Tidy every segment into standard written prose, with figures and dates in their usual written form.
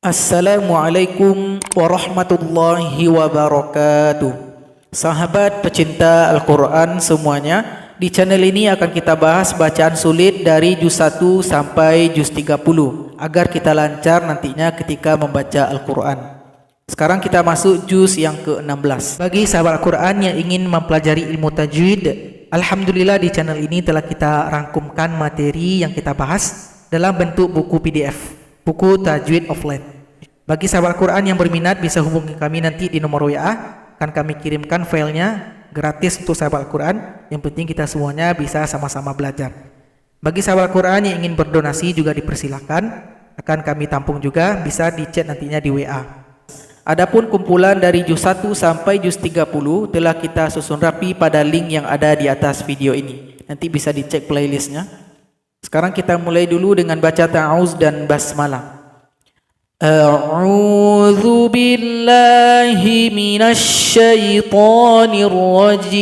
Assalamualaikum warahmatullahi wabarakatuh. Sahabat pecinta Al-Quran semuanya, di channel ini akan kita bahas bacaan sulit dari juz 1 sampai juz 30 agar kita lancar nantinya ketika membaca Al-Quran. Sekarang kita masuk juz yang ke-16. Bagi sahabat Al-Quran yang ingin mempelajari ilmu tajwid, alhamdulillah di channel ini telah kita rangkumkan materi yang kita bahas dalam bentuk buku PDF, buku Tajwid Offline. Bagi sahabat Al-Quran yang berminat bisa hubungi kami nanti di nomor WA, akan kami kirimkan filenya gratis untuk sahabat Al-Quran. Yang penting kita semuanya bisa sama-sama belajar. Bagi sahabat Al-Quran yang ingin berdonasi juga dipersilakan, akan kami tampung juga, bisa di chat nantinya di WA. Adapun kumpulan dari juz 1 sampai juz 30 telah kita susun rapi pada link yang ada di atas video ini. Nanti bisa dicek playlistnya. Sekarang kita mulai dulu dengan baca ta'awuz dan basmalah. A'udzu billahi minasy syaithanir rajim.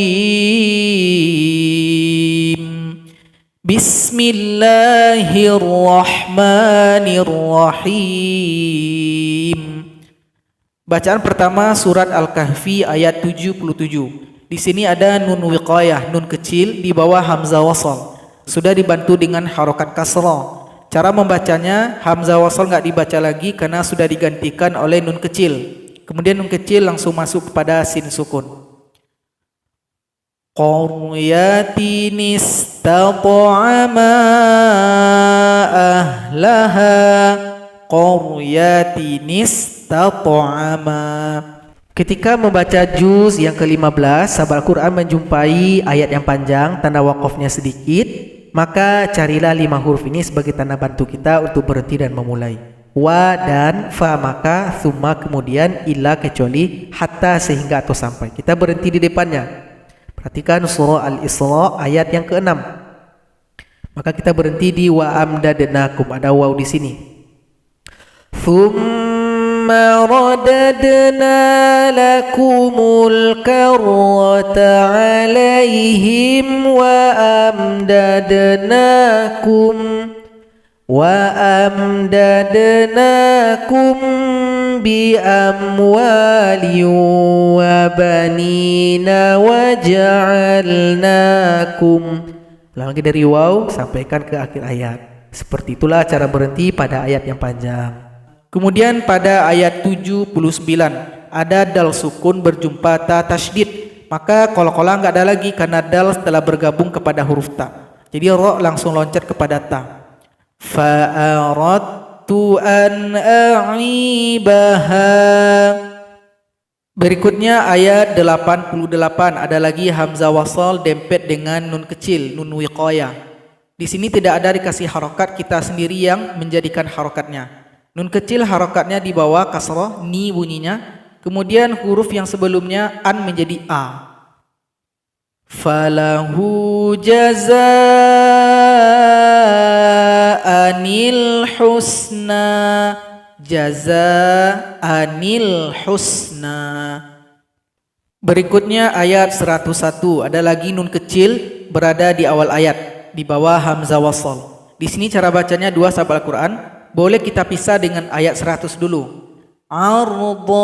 Bismillahirrahmanirrahim. Bacaan pertama surat Al-Kahfi ayat 77. Di sini ada nun wiqayah, nun kecil di bawah hamzah wasal. Sudah dibantu dengan harokat kasrah. Cara membacanya, hamzah wasal nggak dibaca lagi karena sudah digantikan oleh nun kecil. Kemudian nun kecil langsung masuk kepada sin sukun. Qaryatin istata'ama ahlaha. Qaryatin istata'ama. Ketika membaca juz yang ke-15, sahabat Al-Quran menjumpai ayat yang panjang, tanda wakofnya sedikit. Maka carilah 5 huruf ini sebagai tanda bantu kita untuk berhenti dan memulai. Wa dan fa, maka summa, kemudian illa, kecuali, hatta, sehingga atau sampai. Kita berhenti di depannya. Perhatikan surah Al-Isra ayat yang ke-6. Maka kita berhenti di wa amdadnakum, ada waw di sini. Thumma radadna lakumul karrata alaihim wa amdadnakum bi amwali wa banina wa ja'alnakum. Ulang lagi dari waw sampaikan ke akhir ayat. Seperti itulah cara berhenti pada ayat yang panjang. Kemudian pada ayat 79 ada dal sukun berjumpa ta tasydid. Maka qala-qala enggak ada lagi karena dal telah bergabung kepada huruf ta. Jadi ra langsung loncat kepada ta. Fa aradtu an a'ibaha. Berikutnya ayat 88 ada lagi hamzah wasal dempet dengan nun kecil, nun wiqayah. Di sini tidak ada dikasih harokat, kita sendiri yang menjadikan harokatnya. Nun kecil harokatnya di bawah kasrah, ni bunyinya. Kemudian huruf yang sebelumnya an menjadi a. Falahu jazaa'anil husna. Jazaa'anil husna. Berikutnya ayat 101. Ada lagi nun kecil berada di awal ayat, di bawah hamzah wasal. Di sini cara bacanya dua sahabat Al-Quran. Boleh kita pisah dengan ayat 100 dulu. Ardo.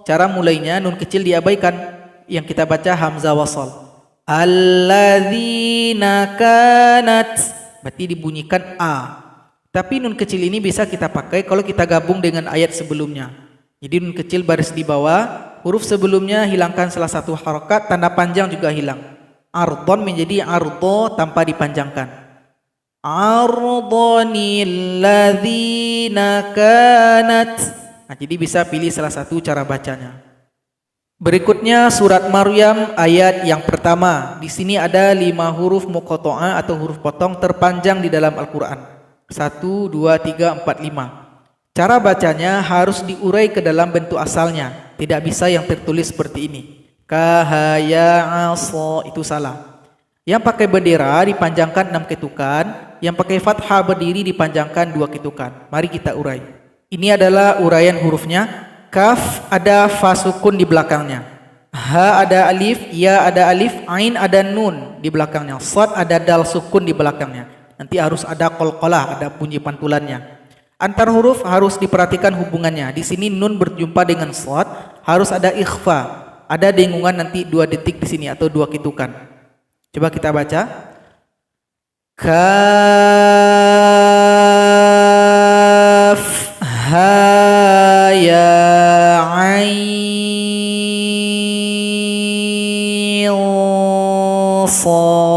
Cara mulainya nun kecil diabaikan. Yang kita baca hamzah wasal. Alladzina kanat. Berarti dibunyikan a. Tapi nun kecil ini bisa kita pakai kalau kita gabung dengan ayat sebelumnya. Jadi nun kecil baris di bawah. Huruf sebelumnya hilangkan salah satu harokat. Tanda panjang juga hilang. Ardon menjadi ardo tanpa dipanjangkan. Ardhanil ladzina kanat. Nah, jadi bisa pilih salah satu cara bacanya. Berikutnya surat Maryam ayat yang pertama. Di sini ada 5 huruf muqatta'ah atau huruf potong terpanjang di dalam Al-Quran. 1, 2, 3, 4, 5. Cara bacanya harus diurai ke dalam bentuk asalnya. Tidak bisa yang tertulis seperti ini. Kahaya aso, itu salah. Yang pakai bendera dipanjangkan 6 ketukan. Yang pakai fathah berdiri dipanjangkan 2 ketukan. Mari kita urai. Ini adalah uraian hurufnya. Kaf ada fa sukun di belakangnya. Ha ada alif, ya ada alif, ain ada nun di belakangnya. Shad ada dal sukun di belakangnya. Nanti harus ada qalqalah, ada bunyi pantulannya. Antar huruf harus diperhatikan hubungannya. Di sini nun berjumpa dengan shad, harus ada ikhfa. Ada dengungan nanti 2 detik di sini atau 2 ketukan. Coba kita baca. Kaf ha ya ain sad.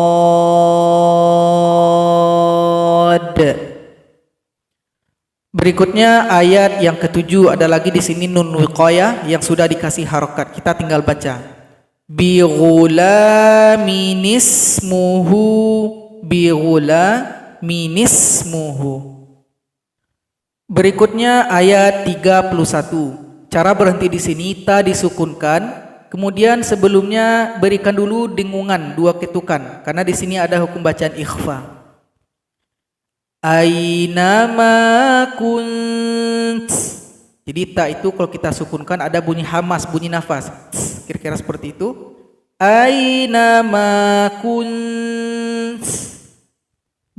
Berikutnya ayat yang ke-7 ada lagi di sini nun wiqayah yang sudah dikasih harokat. Kita tinggal baca. Bi ghulamin ismuhu. Berikutnya ayat 31. Cara berhenti di sini ta disukunkan, kemudian sebelumnya berikan dulu dengungan 2 ketukan karena di sini ada hukum bacaan ikhfa. Ainama kunt. Jadi ta itu kalau kita sukunkan ada bunyi hamas, bunyi nafas. Kira-kira seperti itu. Ainama kunt.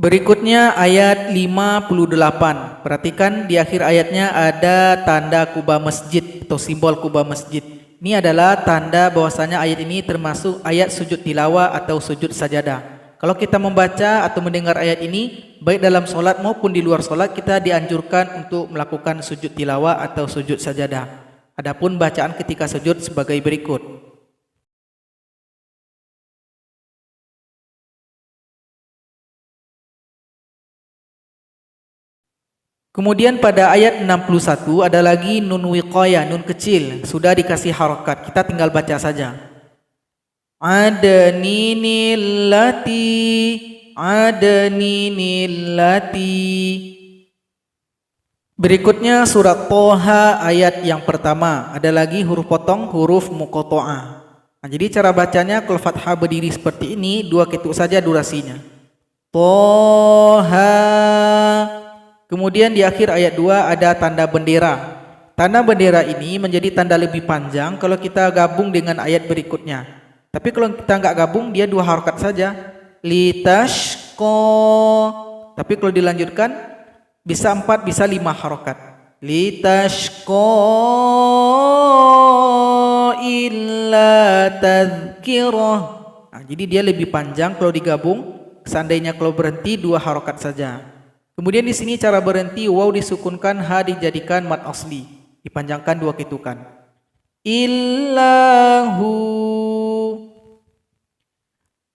Berikutnya ayat 58. Perhatikan di akhir ayatnya ada tanda kubah masjid atau simbol kubah masjid. Ini adalah tanda bahwasanya ayat ini termasuk ayat sujud tilawah atau sujud sajadah. Kalau kita membaca atau mendengar ayat ini, baik dalam solat maupun di luar solat, kita dianjurkan untuk melakukan sujud tilawah atau sujud sajadah. Adapun bacaan ketika sujud sebagai berikut. Kemudian pada ayat 61 ada lagi nun wiqayah, nun kecil, sudah dikasih harokat. Kita tinggal baca saja. Adninillati. Berikutnya surat Toha ayat yang pertama. Ada lagi huruf potong, huruf muqatta'ah. Nah, jadi cara bacanya kalau fathah berdiri seperti ini, 2 ketuk saja durasinya. Toha. Kemudian di akhir ayat 2 ada tanda bendera. Tanda bendera ini menjadi tanda lebih panjang kalau kita gabung dengan ayat berikutnya. Tapi kalau kita nggak gabung, dia 2 harokat saja. Litashqa. Tapi kalau dilanjutkan, bisa 4, bisa 5 harokat. Litashqa illa tadhkirah. Nah, jadi dia lebih panjang kalau digabung. Seandainya kalau berhenti 2 harokat saja. Kemudian di sini cara berhenti, waw disukunkan, ha dijadikan mad asli, dipanjangkan 2 ketukan. Illahu.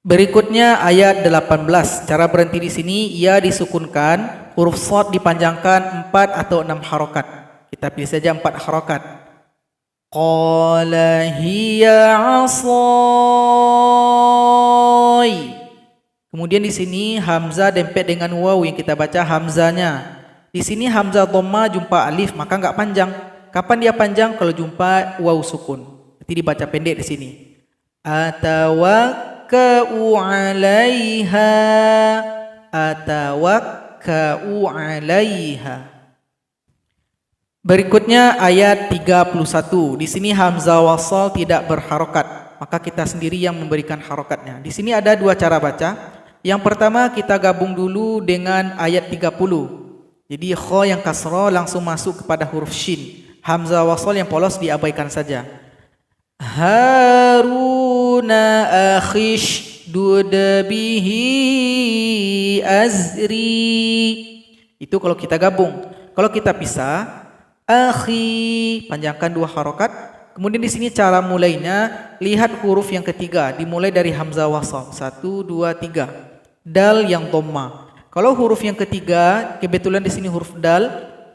Berikutnya ayat 18. Cara berhenti di sini, ia disukunkan, huruf shad dipanjangkan 4 atau 6 harokat. Kita pilih saja 4 harokat. Qala hiya 'asai. Kemudian di sini hamzah dempet dengan waw yang kita baca hamzanya. Di sini hamzah dhamma jumpa alif, maka enggak panjang. Kapan dia panjang? Kalau jumpa waw sukun. Nanti dibaca pendek di sini. Atawakka'u 'alaiha. Atawakka'u 'alaiha. Berikutnya ayat 31. Di sini hamzah wasal tidak berharokat, maka kita sendiri yang memberikan harokatnya. Di sini ada 2 cara baca. Yang pertama kita gabung dulu dengan ayat 30. Jadi kha yang kasrah langsung masuk kepada huruf shin. Hamzah wasal yang polos diabaikan saja. Haruna akhish dudabihi azri. Itu kalau kita gabung. Kalau kita pisah, akhi panjangkan 2 harokat. Kemudian di sini cara mulainya, lihat huruf yang ketiga, dimulai dari hamzah wasal. 1, 2, 3. Dal yang dhamma. Kalau huruf yang ketiga, kebetulan di sini huruf dal,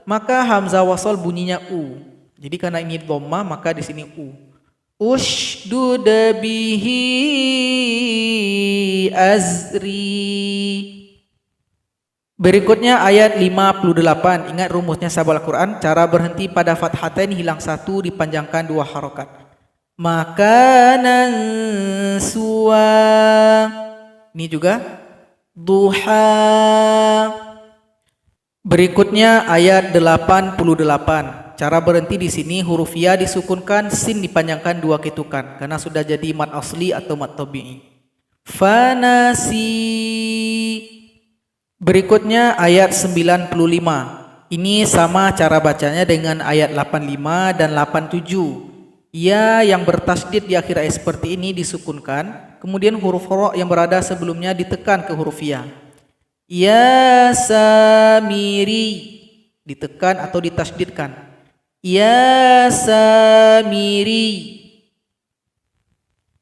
maka hamzah wasal bunyinya u. Jadi karena ini dhamma, maka di sini u. Ushdud bihi azri. Berikutnya ayat 58. Ingat rumusnya sahabat Al-Quran, cara berhenti pada fathatain hilang 1, dipanjangkan 2 harokat. Makanan suwa. Ini juga duha. Berikutnya ayat 88. Cara berhenti di sini huruf ya disukunkan, sin dipanjangkan 2 ketukan karena sudah jadi mad asli atau mad tabi'i. Fanasi. Berikutnya ayat 95. Ini sama cara bacanya dengan ayat 85 dan 87. Ya yang bertasdid di akhir ayat seperti ini disukunkan, kemudian huruf ro yang berada sebelumnya ditekan ke huruf ya. Ya Samiri ditekan atau ditasdidkan. Ya Samiri.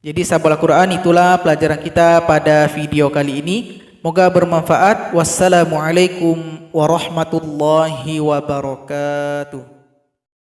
Jadi sahabat Al-Quran, itulah pelajaran kita pada video kali ini. Moga bermanfaat. Wassalamualaikum warahmatullahi wabarakatuh.